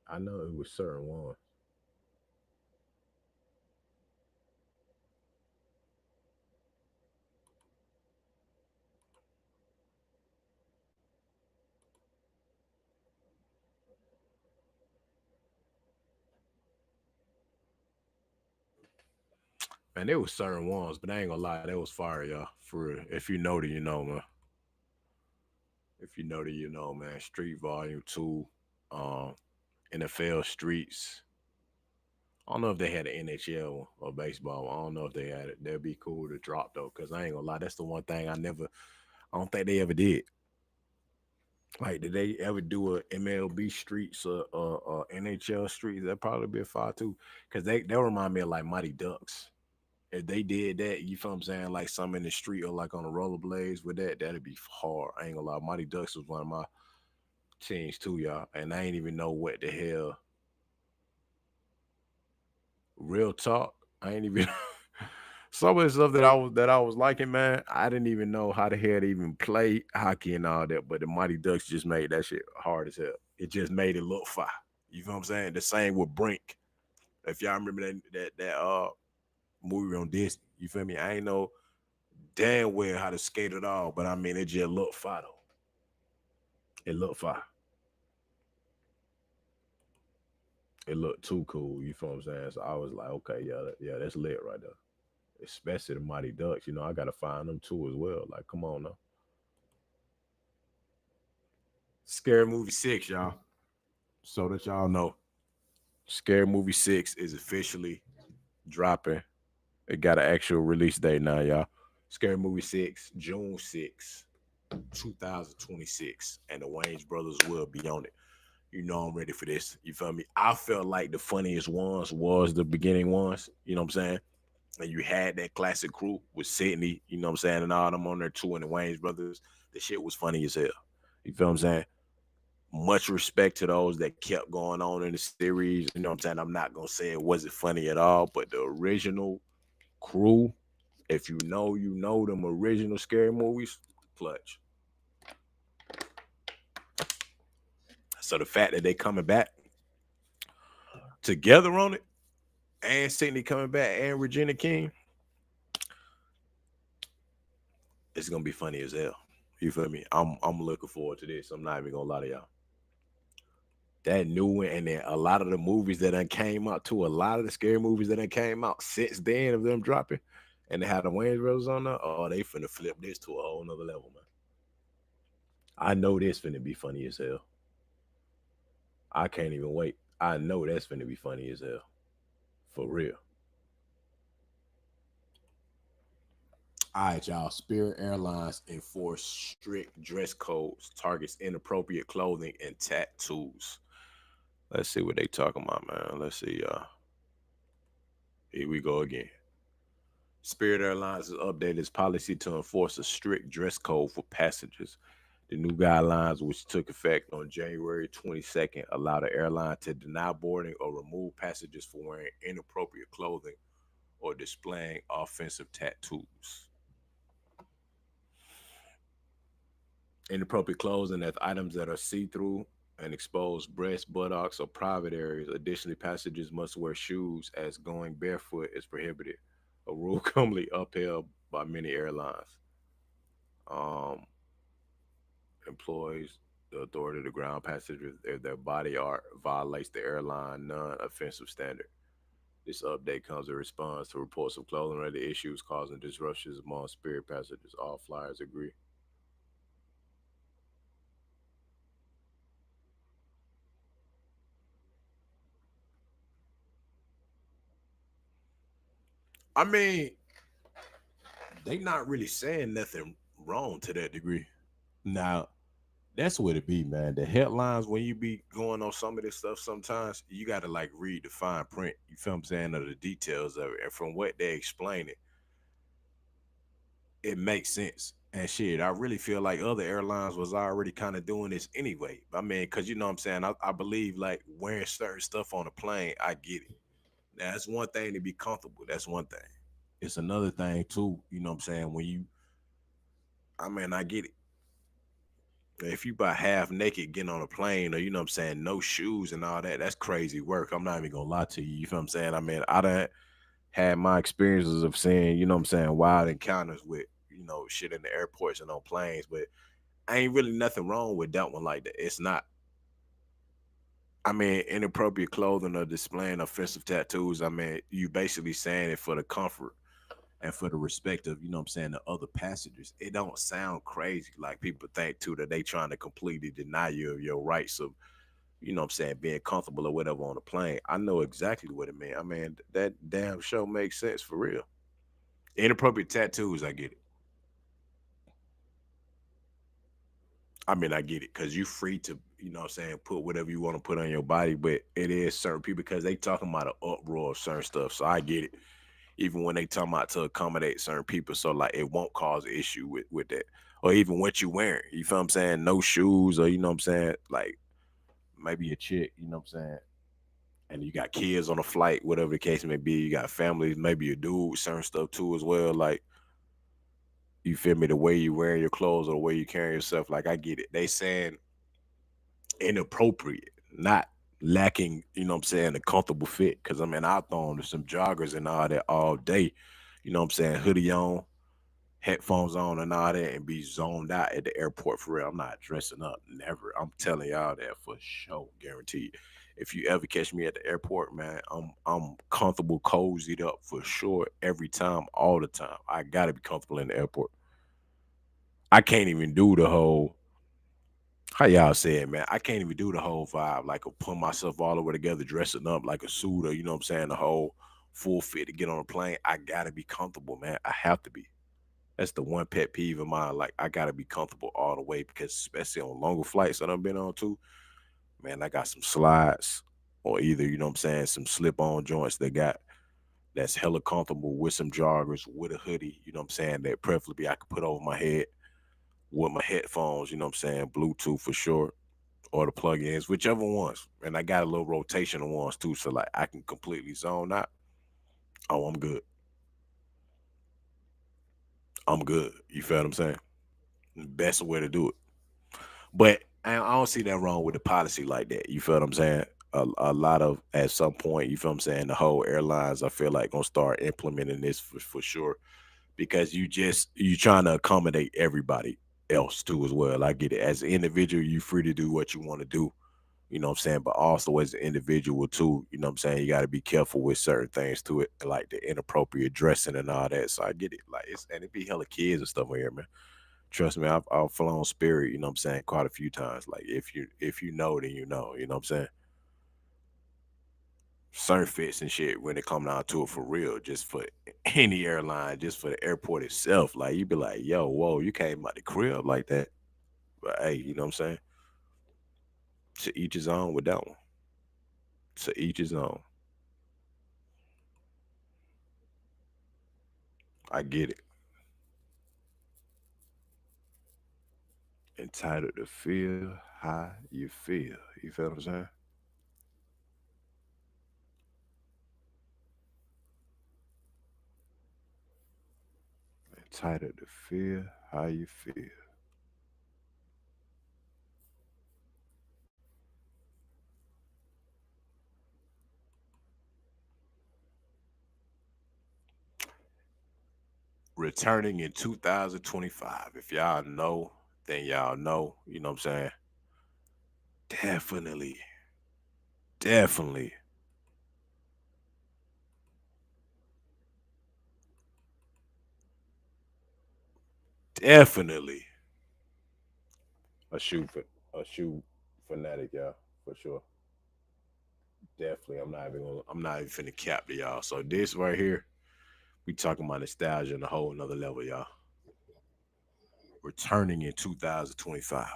I know it was certain ones. Man, there was certain ones, but I ain't gonna lie, that was fire, y'all. For real. If you know, then you know, man. If you know, then you know, man. Street Volume 2, um, NFL Streets. I don't know if they had an NHL or baseball. I don't know if they had it. That'd be cool to drop though, because I ain't gonna lie, that's the one thing I don't think they ever did. Like, did they ever do a MLB Streets or NHL Streets? That'd probably be a fire too, because they remind me of like Mighty Ducks. If they did that, you feel what I'm saying? Like some in the street or like on the rollerblades with that, that'd be hard. I ain't gonna lie. Mighty Ducks was one of my teams too, y'all. And I ain't even know what the hell. Real talk. I ain't even some of the stuff that I was liking, man. I didn't even know how the hell to even play hockey and all that. But the Mighty Ducks just made that shit hard as hell. It just made it look fire. You feel what I'm saying? The same with Brink. If y'all remember that movie on Disney, you feel me? I ain't know damn well how to skate at all, but I mean it just looked fire though. It looked fire. It looked too cool. You feel what I'm saying? So I was like, okay, yeah, yeah, that's lit right there. Especially the Mighty Ducks. You know, I gotta find them too as well. Like, come on now. Scary Movie 6, y'all. So that y'all know. Scary Movie 6 is officially dropping. It got an actual release date now, y'all. Scary Movie 6, June 6th, 2026. And the Wayne's brothers will be on it. You know I'm ready for this. You feel me? I felt like the funniest ones was the beginning ones. You know what I'm saying? and you had that classic crew with Sydney, you know what I'm saying, and all them on there too, and the Wayne's brothers. The shit was funny as hell. You feel what I'm saying? Much respect to those that kept going on in the series. You know what I'm saying? I'm not gonna say it wasn't funny at all, but the original crew, if you know them original scary movies, clutch. So the fact that they coming back together on it, and Sydney coming back, and Regina King, it's gonna be funny as hell. You feel me? I'm looking forward to this. I'm not even gonna lie to y'all. That new one, and then a lot of the movies that done came out too, a lot of the scary movies that done came out since then of them dropping, and they had the Wayne's Brothers on there. Oh, they finna flip this to a whole nother level, man. I know this finna be funny as hell. I can't even wait. I know that's finna be funny as hell. For real. All right, y'all. Spirit Airlines enforce strict dress codes, targets inappropriate clothing and tattoos. Let's see what they talking about, man. Let's see, y'all. Here we go again. Spirit Airlines has updated its policy to enforce a strict dress code for passengers. The new guidelines, which took effect on January 22nd, allow the airline to deny boarding or remove passengers for wearing inappropriate clothing or displaying offensive tattoos. Inappropriate clothing as items that are see-through and expose breasts, buttocks, or private areas. Additionally, passengers must wear shoes as going barefoot is prohibited, a rule commonly upheld by many airlines. Um, Employees the authority to ground passengers if their body art violates the airline non-offensive standard. This update comes in response to reports of clothing-related issues causing disruptions among Spirit passengers. All flyers agree. I mean, they not really saying nothing wrong to that degree. Now, that's what it be, man. The headlines when you be going on some of this stuff, sometimes you gotta like read the fine print. You feel what I'm saying, or the details of it, and from what they explain it makes sense. And shit, I really feel like other airlines was already kind of doing this anyway. I mean, because you know what I'm saying, I believe like wearing certain stuff on a plane, I get it. Now, that's one thing to be comfortable. That's one thing. It's another thing too. You know what I'm saying? When you, I mean, I get it. If you buy half naked getting on a plane, or you know what I'm saying, no shoes and all that, that's crazy work. I'm not even gonna lie to you. You feel what I'm saying? I mean, I done had my experiences of seeing, you know what I'm saying, wild encounters with, shit in the airports and on planes, but ain't really nothing wrong with that one like that. It's not. I mean, inappropriate clothing or displaying offensive tattoos. I mean, you basically saying it for the comfort and for the respect of, you know what I'm saying, the other passengers. It don't sound crazy like people think too that they trying to completely deny you of your rights of, you know what I'm saying, being comfortable or whatever on the plane. I know exactly what it means. I mean, that damn show makes sense for real. Inappropriate tattoos, I get it. I mean, I get it because you free to, you know what I'm saying, put whatever you want to put on your body, but it is certain people because they talking about an uproar of certain stuff. So I get it. Even when they talking about to accommodate certain people, so like it won't cause an issue with that. Or even what you wearing. You feel what I'm saying? No shoes, or you know what I'm saying? Like maybe a chick, you know what I'm saying? And you got kids on a flight, whatever the case may be, you got families, maybe a dude, certain stuff too as well. Like you feel me, the way you wear your clothes or the way you carry yourself, like I get it. They saying inappropriate, not lacking, you know what I'm saying, a comfortable fit. Cause I mean, I throw on some joggers and all that all day, you know what I'm saying, hoodie on, headphones on and all that, and be zoned out at the airport for real. I'm not dressing up, never. I'm telling y'all that for sure, guaranteed. If you ever catch me at the airport, man, I'm comfortable, cozied up for sure every time, all the time. I gotta be comfortable in the airport. I can't even do the whole how y'all say it, man. I can't even do the whole vibe, like put myself all the way together, dressing up like a suit, or you know what I'm saying, the whole full fit to get on a plane. I gotta be comfortable, man. I have to be. That's the one pet peeve of mine. Like I gotta be comfortable all the way because especially on longer flights that I've been on too, man, I got some slides or either, you know what I'm saying, some slip on joints that got that's hella comfortable with some joggers, with a hoodie, you know what I'm saying, that preferably I could put over my head with my headphones, you know what I'm saying, Bluetooth for sure, or the plug-ins, whichever ones. And I got a little rotational ones too, so like I can completely zone out. Oh, I'm good. I'm good. You feel what I'm saying? Best way to do it. But I don't see that wrong with the policy like that. You feel what I'm saying? A lot of at some point, you feel what I'm saying, the whole airlines I feel like gonna start implementing this for sure, because you trying to accommodate everybody else too as well. I get it. As an individual, you free to do what you want to do, you know what I'm saying? But also as an individual too, you know what I'm saying, you gotta be careful with certain things to it, like the inappropriate dressing and all that. So I get it. Like it's and it be hella kids and stuff in here, man. Trust me, I've flown Spirit, you know what I'm saying, quite a few times. Like if you know, then you know what I'm saying? Certain fits and shit when it come down to it for real, just for any airline, just for the airport itself. Like you be like, yo, whoa, you came out the crib like that. But hey, you know what I'm saying? To each his own with that one. To each his own. I get it. Entitled to feel how you feel. You feel what I'm saying? Entitled to feel how you feel. Returning in 2025. If y'all know, then y'all know. You know what I'm saying? Definitely, definitely, definitely a shoe fanatic, y'all, for sure. Definitely, I'm not even finna cap to y'all. So this right here, we talking about nostalgia on a whole another level, y'all. Returning in 2025.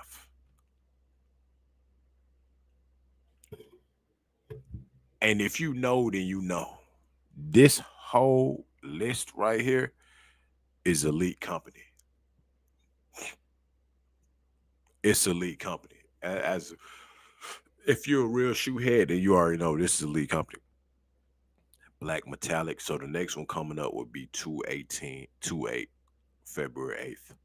And if you know, then you know. This whole list right here is elite company. It's elite company. As if you're a real shoe head, then you already know this is elite company. Black metallic. So the next one coming up would be 218, 28, February 8th.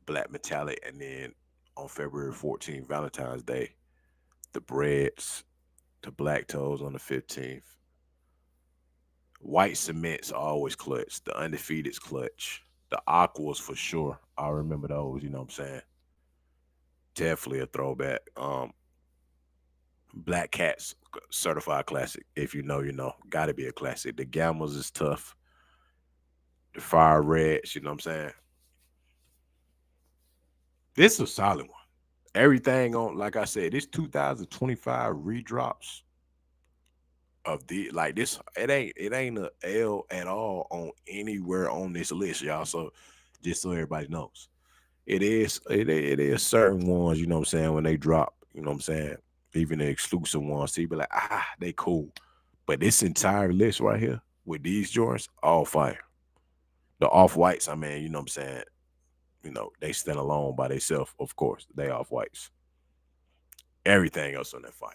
Black metallic. And then on February 14th, Valentine's Day, the breads, the black toes on the 15th. White cements are always clutch. The undefeated's clutch. The aquas for sure. I remember those, you know what I'm saying? Definitely a throwback. Black Cats certified classic. If you know, you know. Gotta be a classic. The Gammas is tough. The Fire Reds, you know what I'm saying? This is a solid one. Everything on, like I said, this 2025 redrops of the like this, it ain't a L at all on anywhere on this list, y'all. So just so everybody knows. It is certain ones, you know what I'm saying, when they drop, you know what I'm saying? Even the exclusive ones, so you be like, they cool. But this entire list right here with these joints, all fire. The off whites, I mean, you know what I'm saying? You know, they stand alone by themselves, of course. They off whites. Everything else on that fire.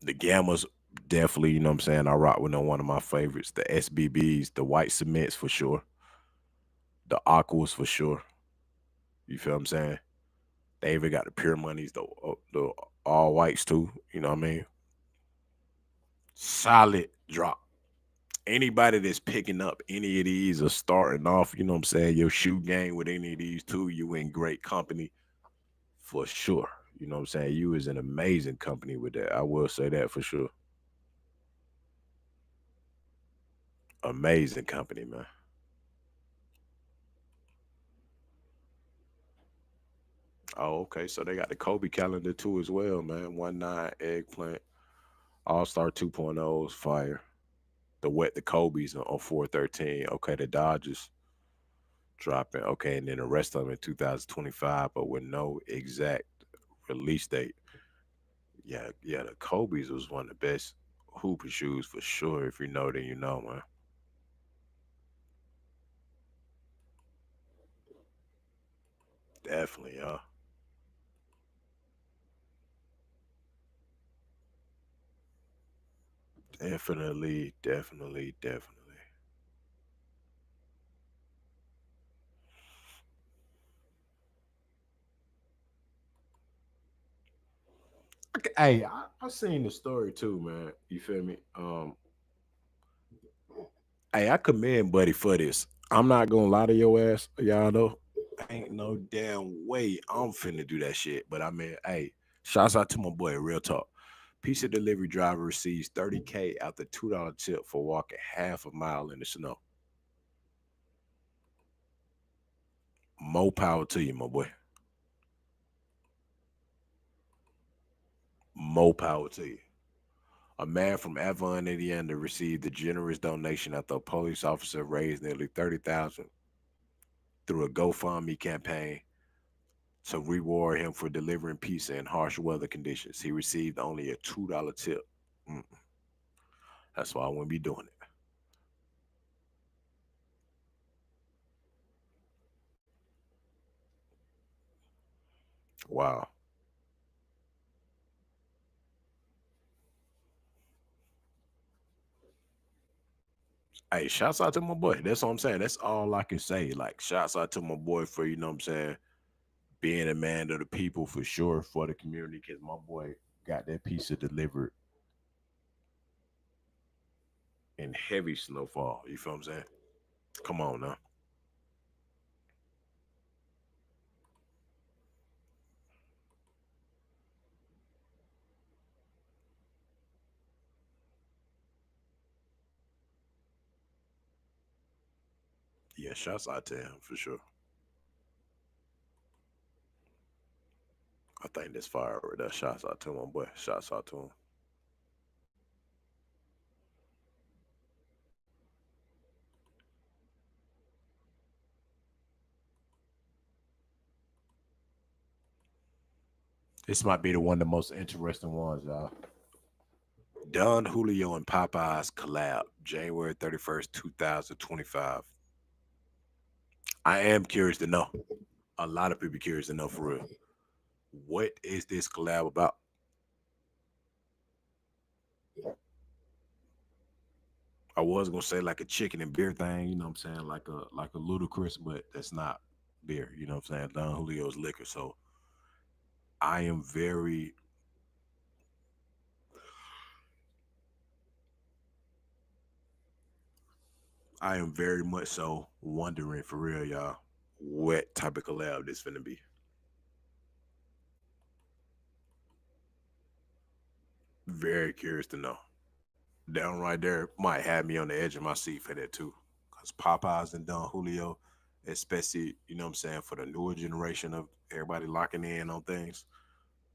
The gammas, definitely, you know what I'm saying? I rock with them, one of my favorites. The SBBs, the white cements for sure. The aquas for sure. You feel what I'm saying? They even got the pure monies, the all whites too. You know what I mean? Solid drop. Anybody that's picking up any of these or starting off, you know what I'm saying, your shoe game with any of these too, you in great company for sure. You know what I'm saying? You is an amazing company with that. I will say that for sure. Amazing company, man. Oh, okay. So they got the Kobe calendar too as well, man. 1-9 eggplant. All Star 2.0's fire. The Kobe's on 413. Okay, the Dodgers dropping. Okay, and then the rest of them in 2025, but with no exact release date. Yeah, yeah, the Kobe's was one of the best. Hooper shoes for sure. If you know, then you know, man. Definitely, definitely, definitely, definitely. Okay, hey, I seen the story too, man. You feel me? Hey, I commend Buddy for this. I'm not gonna lie to your ass, y'all know. Ain't no damn way I'm finna do that shit. But I mean, hey, shouts out to my boy, real talk. Pizza delivery driver receives 30K after $2 tip for walking half a mile in the snow. More power to you, my boy. More power to you. A man from Avon, Indiana, received a generous donation after a police officer raised nearly 30,000 through a GoFundMe campaign to reward him for delivering pizza in harsh weather conditions. He received only a $2 tip. Mm, that's why I wouldn't be doing it. Wow. Hey, shouts out to my boy. That's what I'm saying. That's all I can say. Like, shouts out to my boy for, you know what I'm saying, being a man of the people for sure for the community because my boy got that pizza delivered in heavy snowfall. You feel what I'm saying? Come on now. Yeah, shouts out to him for sure. I think that's fire right there. Shouts out to my boy. Shouts out to him. This might be the one of the most interesting ones, y'all. Don Julio and Popeyes collab January 31st, 2025. I am curious to know. A lot of people curious to know for real. What is this collab about? I was gonna say like a chicken and beer thing, you know what I'm saying? Like a ludicrous, but that's not beer, you know what I'm saying? Don Julio's liquor. So I am very I am very much so wondering for real, y'all, what type of collab this finna be. Very curious to know. Down right there might have me on the edge of my seat for that too. Cause Popeyes and Don Julio, especially, you know what I'm saying, for the newer generation of everybody locking in on things.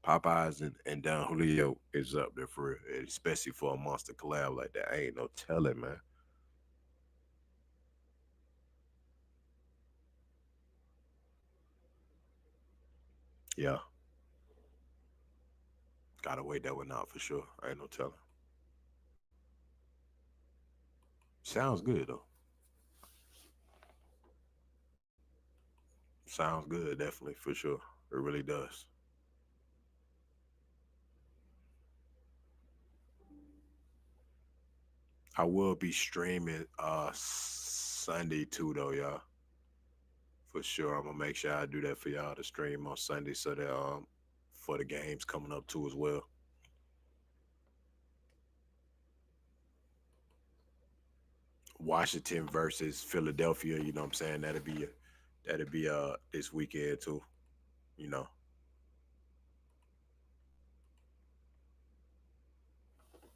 Popeyes and Don Julio is up there for real, especially for a monster collab like that. Ain't no telling, man. Yeah, gotta wait that one out for sure. Ain't no telling. Sounds good though. Sounds good, definitely for sure. It really does. I will be streaming Sunday too though, y'all. For sure. I'm gonna make sure I do that for y'all to stream on Sunday so that for the games coming up too as well. Washington versus Philadelphia, you know what I'm saying? That'll be this weekend too, you know.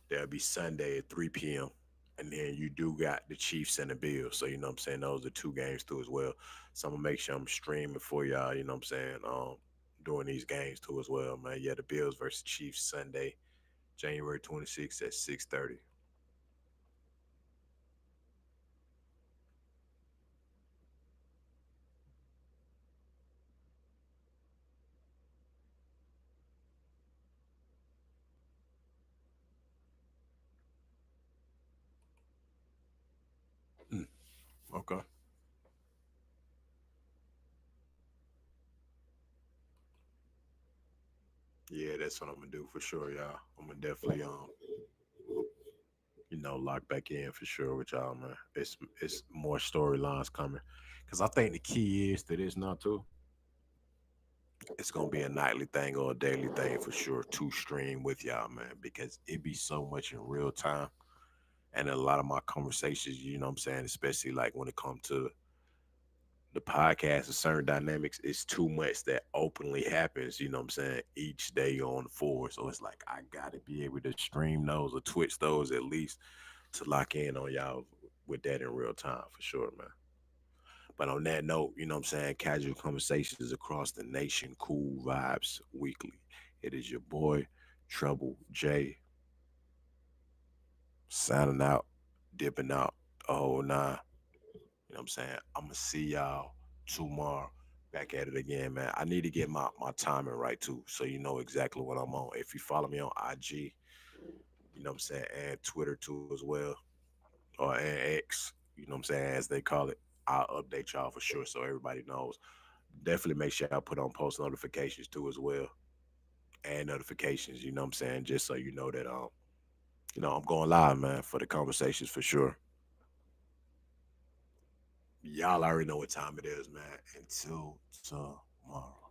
That'll be Sunday at 3 p.m. And then you do got the Chiefs and the Bills. So you know what I'm saying? Those are two games too as well. So I'm gonna make sure I'm streaming for y'all, you know what I'm saying? During these games too as well, man. Yeah, the Bills versus Chiefs Sunday, January 26th at 6:30. Okay. Yeah, that's what I'm gonna do for sure, y'all. I'm gonna definitely lock back in for sure with y'all, man. It's more storylines coming. Cause I think the key is that it's not too. It's gonna be a nightly thing or a daily thing for sure to stream with y'all, man, because it be so much in real time. And a lot of my conversations, you know what I'm saying, especially like when it comes to the podcast and certain dynamics, it's too much that openly happens, you know what I'm saying, each day on the forward. So it's like I gotta be able to stream those or twitch those at least to lock in on y'all with that in real time for sure, man. But on that note, you know what I'm saying, casual conversations across the nation, cool vibes weekly. It is your boy, Trouble J, signing out, dipping out, the whole nine. You know what I'm saying? I'm gonna see y'all tomorrow. Back at it again, man. I need to get my timing right too, so you know exactly what I'm on. If you follow me on IG, you know what I'm saying, and Twitter too as well, or and X, you know what I'm saying, as they call it. I'll update y'all for sure so everybody knows. Definitely make sure I put on post notifications too as well. And notifications, you know what I'm saying, just so you know that I'm going live, man, for the conversations for sure. Y'all already know what time it is, man. Until tomorrow.